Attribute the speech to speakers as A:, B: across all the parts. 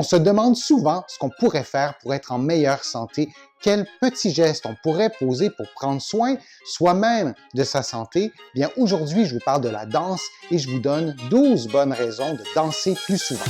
A: On se demande souvent ce qu'on pourrait faire pour être en meilleure santé, quels petits gestes on pourrait poser pour prendre soin soi-même de sa santé. Bien, aujourd'hui, je vous parle de la danse et je vous donne 12 bonnes raisons de danser plus souvent.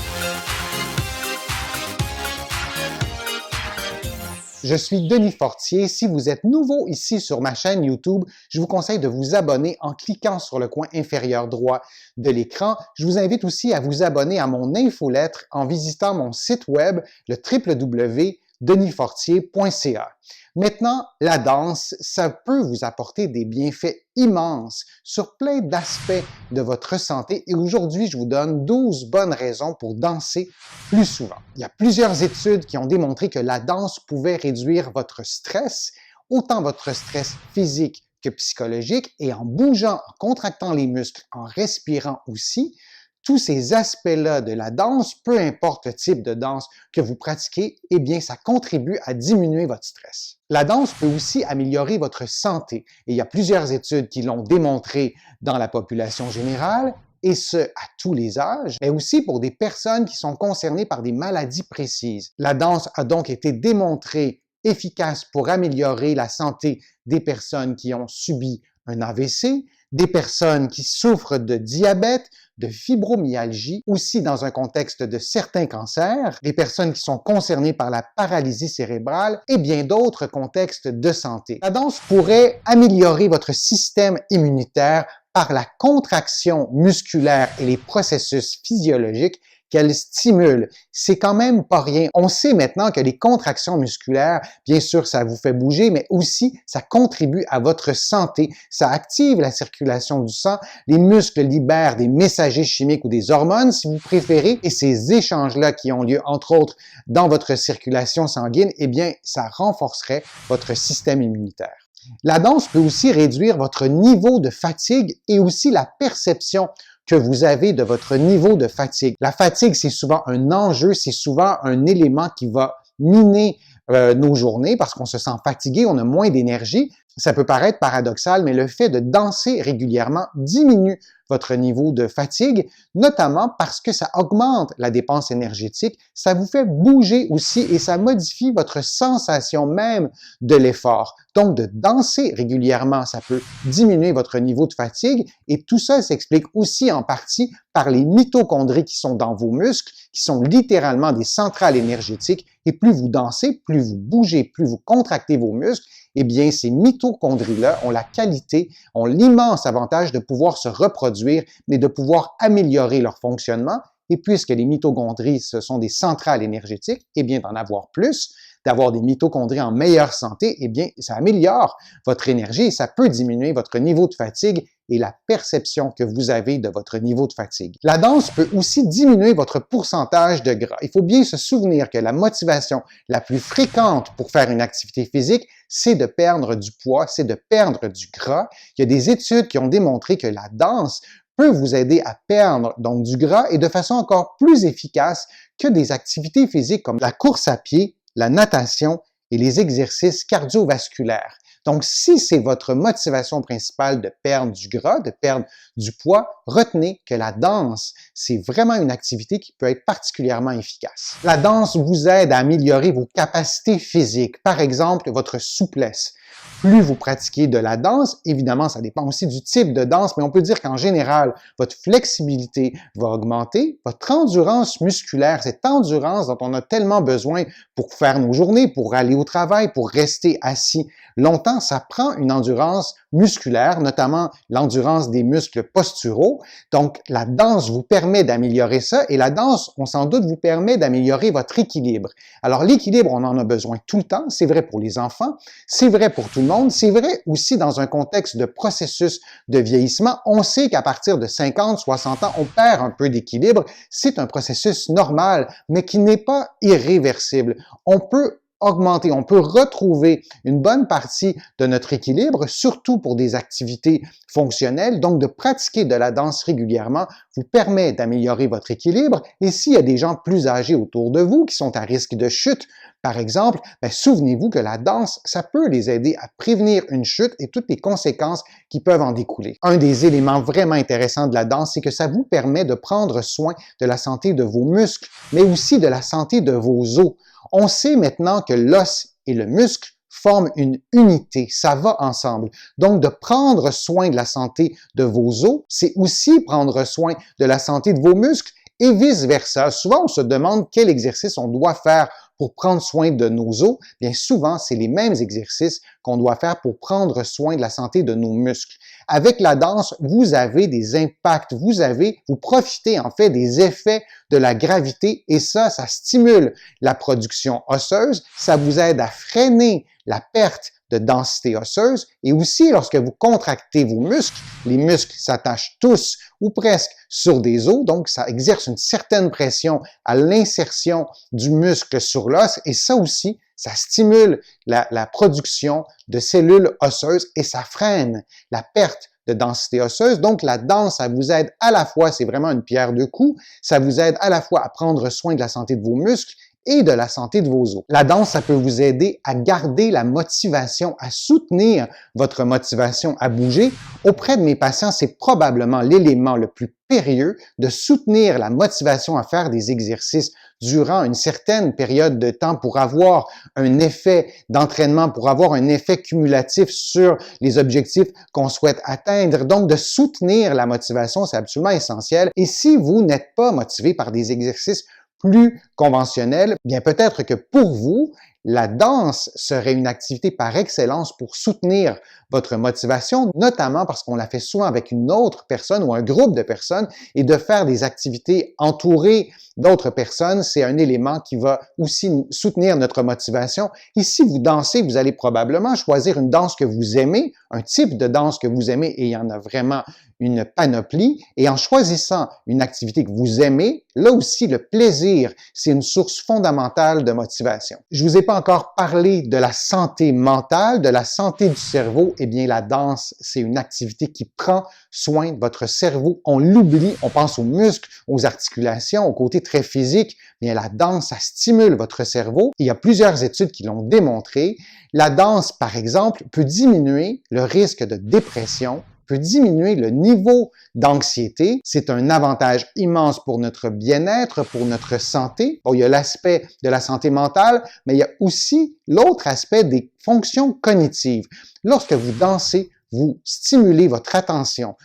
A: Je suis Denis Fortier. Si vous êtes nouveau ici sur ma chaîne YouTube, je vous conseille de vous abonner en cliquant sur le coin inférieur droit de l'écran. Je vous invite aussi à vous abonner à mon infolettre en visitant mon site web, le www.denisfortier.ca. Maintenant, la danse, ça peut vous apporter des bienfaits immenses sur plein d'aspects de votre santé et aujourd'hui, je vous donne 12 bonnes raisons pour danser plus souvent. Il y a plusieurs études qui ont démontré que la danse pouvait réduire votre stress, autant votre stress physique que psychologique, et en bougeant, en contractant les muscles, en respirant aussi, tous ces aspects-là de la danse, peu importe le type de danse que vous pratiquez, eh bien, ça contribue à diminuer votre stress. La danse peut aussi améliorer votre santé et il y a plusieurs études qui l'ont démontré dans la population générale, et ce, à tous les âges, mais aussi pour des personnes qui sont concernées par des maladies précises. La danse a donc été démontrée efficace pour améliorer la santé des personnes qui ont subi un AVC, des personnes qui souffrent de diabète, de fibromyalgie, aussi dans un contexte de certains cancers, des personnes qui sont concernées par la paralysie cérébrale et bien d'autres contextes de santé. La danse pourrait améliorer votre système immunitaire par la contraction musculaire et les processus physiologiques qu'elle stimule. C'est quand même pas rien. On sait maintenant que les contractions musculaires, bien sûr, ça vous fait bouger, mais aussi ça contribue à votre santé. Ça active la circulation du sang. Les muscles libèrent des messagers chimiques ou des hormones, si vous préférez, et ces échanges-là qui ont lieu, entre autres, dans votre circulation sanguine, eh bien, ça renforcerait votre système immunitaire. La danse peut aussi réduire votre niveau de fatigue et aussi la perception que vous avez de votre niveau de fatigue. La fatigue, c'est souvent un enjeu, c'est souvent un élément qui va miner nos journées parce qu'on se sent fatigué, on a moins d'énergie. Ça peut paraître paradoxal, mais le fait de danser régulièrement diminue votre niveau de fatigue, notamment parce que ça augmente la dépense énergétique, ça vous fait bouger aussi et ça modifie votre sensation même de l'effort. Donc, de danser régulièrement, ça peut diminuer votre niveau de fatigue et tout ça s'explique aussi en partie par les mitochondries qui sont dans vos muscles, qui sont littéralement des centrales énergétiques et plus vous dansez, plus vous bougez, plus vous contractez vos muscles, eh bien, ces mitochondries-là ont la qualité, ont l'immense avantage de pouvoir se reproduire, mais de pouvoir améliorer leur fonctionnement. Et puisque les mitochondries, ce sont des centrales énergétiques, eh bien, d'en avoir plus, d'avoir des mitochondries en meilleure santé, eh bien, ça améliore votre énergie et ça peut diminuer votre niveau de fatigue et la perception que vous avez de votre niveau de fatigue. La danse peut aussi diminuer votre pourcentage de gras. Il faut bien se souvenir que la motivation la plus fréquente pour faire une activité physique, c'est de perdre du poids, c'est de perdre du gras. Il y a des études qui ont démontré que la danse peut vous aider à perdre donc du gras et de façon encore plus efficace que des activités physiques comme la course à pied, la natation et les exercices cardiovasculaires. Donc, si c'est votre motivation principale de perdre du gras, de perdre du poids, retenez que la danse, c'est vraiment une activité qui peut être particulièrement efficace. La danse vous aide à améliorer vos capacités physiques, par exemple votre souplesse. Plus vous pratiquez de la danse, évidemment, ça dépend aussi du type de danse, mais on peut dire qu'en général, votre flexibilité va augmenter, votre endurance musculaire, cette endurance dont on a tellement besoin pour faire nos journées, pour aller au travail, pour rester assis longtemps, ça prend une endurance musculaire, notamment l'endurance des muscles posturaux. Donc, la danse vous permet d'améliorer ça et la danse, on s'en doute, vous permet d'améliorer votre équilibre. Alors, l'équilibre, on en a besoin tout le temps. C'est vrai pour les enfants, c'est vrai pour tout le monde, c'est vrai aussi dans un contexte de processus de vieillissement. On sait qu'à partir de 50, 60 ans, on perd un peu d'équilibre. C'est un processus normal, mais qui n'est pas irréversible. On peut augmenter, on peut retrouver une bonne partie de notre équilibre, surtout pour des activités fonctionnelles. Donc, de pratiquer de la danse régulièrement vous permet d'améliorer votre équilibre. Et s'il y a des gens plus âgés autour de vous qui sont à risque de chute, par exemple, souvenez-vous que la danse, ça peut les aider à prévenir une chute et toutes les conséquences qui peuvent en découler. Un des éléments vraiment intéressants de la danse, c'est que ça vous permet de prendre soin de la santé de vos muscles, mais aussi de la santé de vos os. On sait maintenant que l'os et le muscle forment une unité, ça va ensemble. Donc, de prendre soin de la santé de vos os, c'est aussi prendre soin de la santé de vos muscles et vice-versa. Souvent, on se demande quel exercice on doit faire pour prendre soin de nos os. Bien souvent, c'est les mêmes exercices qu'on doit faire pour prendre soin de la santé de nos muscles. Avec la danse, vous avez des impacts, vous profitez en fait des effets de la gravité et ça stimule la production osseuse, ça vous aide à freiner la perte de densité osseuse et aussi lorsque vous contractez vos muscles, les muscles s'attachent tous ou presque sur des os, donc ça exerce une certaine pression à l'insertion du muscle sur l'os et ça aussi, ça stimule la production de cellules osseuses et ça freine la perte de densité osseuse. Donc, la danse, ça vous aide à la fois, c'est vraiment une pierre deux coups, ça vous aide à la fois à prendre soin de la santé de vos muscles et de la santé de vos os. La danse, ça peut vous aider à garder la motivation, à soutenir votre motivation à bouger. Auprès de mes patients, c'est probablement l'élément le plus périlleux de soutenir la motivation à faire des exercices durant une certaine période de temps pour avoir un effet d'entraînement, pour avoir un effet cumulatif sur les objectifs qu'on souhaite atteindre. Donc, de soutenir la motivation, c'est absolument essentiel. Et si vous n'êtes pas motivé par des exercices plus conventionnel, bien peut-être que pour vous, la danse serait une activité par excellence pour soutenir votre motivation, notamment parce qu'on la fait souvent avec une autre personne ou un groupe de personnes et de faire des activités entourées d'autres personnes, c'est un élément qui va aussi soutenir notre motivation. Et si vous dansez, vous allez probablement choisir une danse que vous aimez, un type de danse que vous aimez et il y en a vraiment une panoplie. Et en choisissant une activité que vous aimez, là aussi, le plaisir, c'est une source fondamentale de motivation. Je vous ai pas encore parlé de la santé mentale, de la santé du cerveau. Eh bien, la danse, c'est une activité qui prend soin de votre cerveau. On l'oublie, on pense aux muscles, aux articulations, au côté très physique. Bien, la danse, ça stimule votre cerveau. Il y a plusieurs études qui l'ont démontré. La danse, par exemple, peut diminuer le risque de dépression, peut diminuer le niveau d'anxiété. C'est un avantage immense pour notre bien-être, pour notre santé. Bon, il y a l'aspect de la santé mentale, mais il y a aussi l'autre aspect des fonctions cognitives. Lorsque vous dansez, vous stimulez votre attention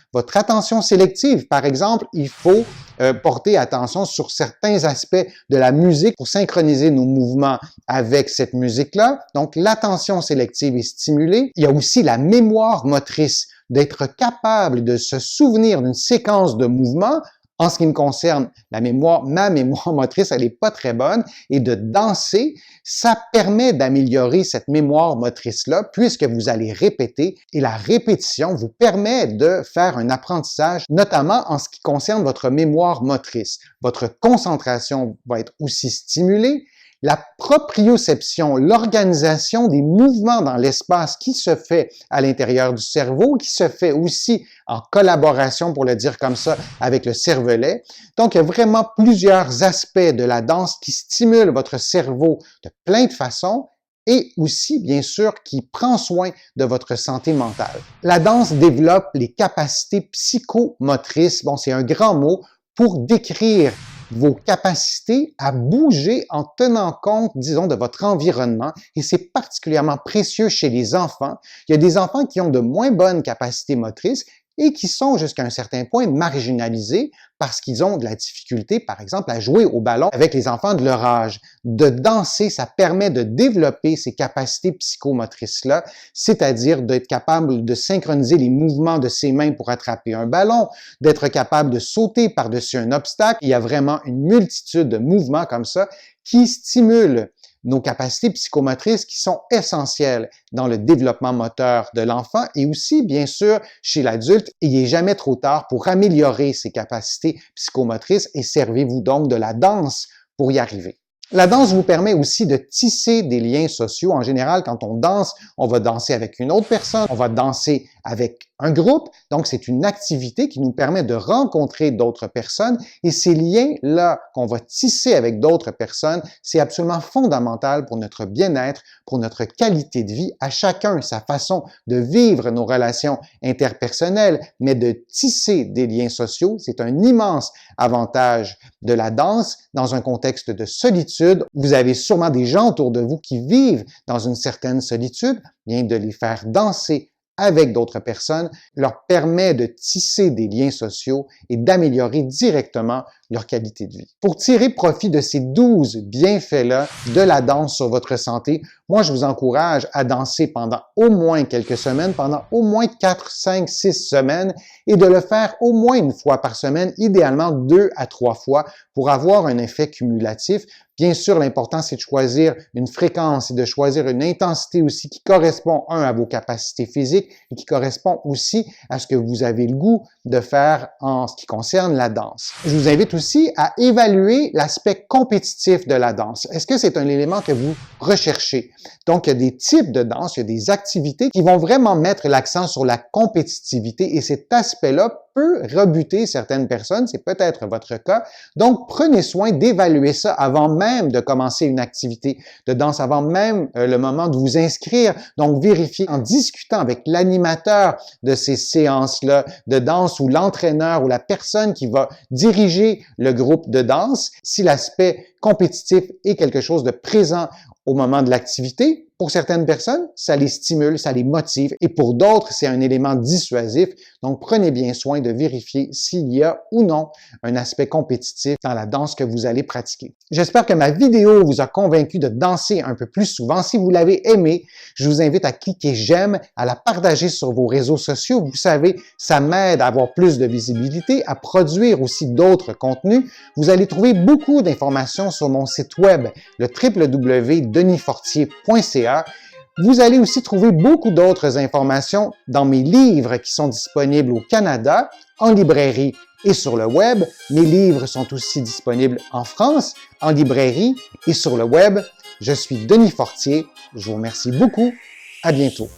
A: sélective. Par exemple, il faut porter attention sur certains aspects de la musique pour synchroniser nos mouvements avec cette musique-là. Donc, l'attention sélective est stimulée. Il y a aussi la mémoire motrice, d'être capable de se souvenir d'une séquence de mouvements. En ce qui me concerne, ma mémoire motrice, elle n'est pas très bonne. Et de danser, ça permet d'améliorer cette mémoire motrice-là puisque vous allez répéter. Et la répétition vous permet de faire un apprentissage, notamment en ce qui concerne votre mémoire motrice. Votre concentration va être aussi stimulée. La proprioception, l'organisation des mouvements dans l'espace qui se fait à l'intérieur du cerveau, qui se fait aussi en collaboration, pour le dire comme ça, avec le cervelet. Donc, il y a vraiment plusieurs aspects de la danse qui stimulent votre cerveau de plein de façons et aussi, bien sûr, qui prend soin de votre santé mentale. La danse développe les capacités psychomotrices. Bon, c'est un grand mot pour décrire vos capacités à bouger en tenant compte, disons, de votre environnement. Et c'est particulièrement précieux chez les enfants. Il y a des enfants qui ont de moins bonnes capacités motrices et qui sont jusqu'à un certain point marginalisés parce qu'ils ont de la difficulté, par exemple, à jouer au ballon avec les enfants de leur âge. De danser, ça permet de développer ces capacités psychomotrices-là, c'est-à-dire d'être capable de synchroniser les mouvements de ses mains pour attraper un ballon, d'être capable de sauter par-dessus un obstacle. Il y a vraiment une multitude de mouvements comme ça qui stimulent nos capacités psychomotrices qui sont essentielles dans le développement moteur de l'enfant et aussi, bien sûr, chez l'adulte. Il n'est jamais trop tard pour améliorer ses capacités psychomotrices et servez-vous donc de la danse pour y arriver. La danse vous permet aussi de tisser des liens sociaux. En général, quand on danse, on va danser avec une autre personne, on va danser avec un groupe. Donc, c'est une activité qui nous permet de rencontrer d'autres personnes et ces liens-là qu'on va tisser avec d'autres personnes, c'est absolument fondamental pour notre bien-être, pour notre qualité de vie, à chacun sa façon de vivre nos relations interpersonnelles, mais de tisser des liens sociaux, c'est un immense avantage de la danse dans un contexte de solitude. Vous avez sûrement des gens autour de vous qui vivent dans une certaine solitude, bien de les faire danser avec d'autres personnes leur permet de tisser des liens sociaux et d'améliorer directement leur qualité de vie. Pour tirer profit de ces 12 bienfaits-là de la danse sur votre santé, moi, je vous encourage à danser pendant au moins quelques semaines, pendant au moins 4, 5, 6 semaines et de le faire au moins une fois par semaine, idéalement 2 à 3 fois pour avoir un effet cumulatif. Bien sûr, l'important, c'est de choisir une fréquence et de choisir une intensité aussi qui correspond, à vos capacités physiques et qui correspond aussi à ce que vous avez le goût de faire en ce qui concerne la danse. Je vous invite aussi à évaluer l'aspect compétitif de la danse. Est-ce que c'est un élément que vous recherchez? Donc, il y a des types de danse, il y a des activités qui vont vraiment mettre l'accent sur la compétitivité et cet aspect-là peut rebuter certaines personnes, c'est peut-être votre cas. Donc, prenez soin d'évaluer ça avant même de commencer une activité de danse, avant même le moment de vous inscrire. Donc, vérifiez en discutant avec l'animateur de ces séances-là de danse ou l'entraîneur ou la personne qui va diriger le groupe de danse si l'aspect compétitif est quelque chose de présent au moment de l'activité. Pour certaines personnes, ça les stimule, ça les motive et pour d'autres, c'est un élément dissuasif. Donc, prenez bien soin de vérifier s'il y a ou non un aspect compétitif dans la danse que vous allez pratiquer. J'espère que ma vidéo vous a convaincu de danser un peu plus souvent. Si vous l'avez aimé, je vous invite à cliquer j'aime, à la partager sur vos réseaux sociaux. Vous savez, ça m'aide à avoir plus de visibilité, à produire aussi d'autres contenus. Vous allez trouver beaucoup d'informations sur mon site web, le www.denisfortier.ca. Vous allez aussi trouver beaucoup d'autres informations dans mes livres qui sont disponibles au Canada, en librairie et sur le web. Mes livres sont aussi disponibles en France, en librairie et sur le web. Je suis Denis Fortier. Je vous remercie beaucoup. À bientôt.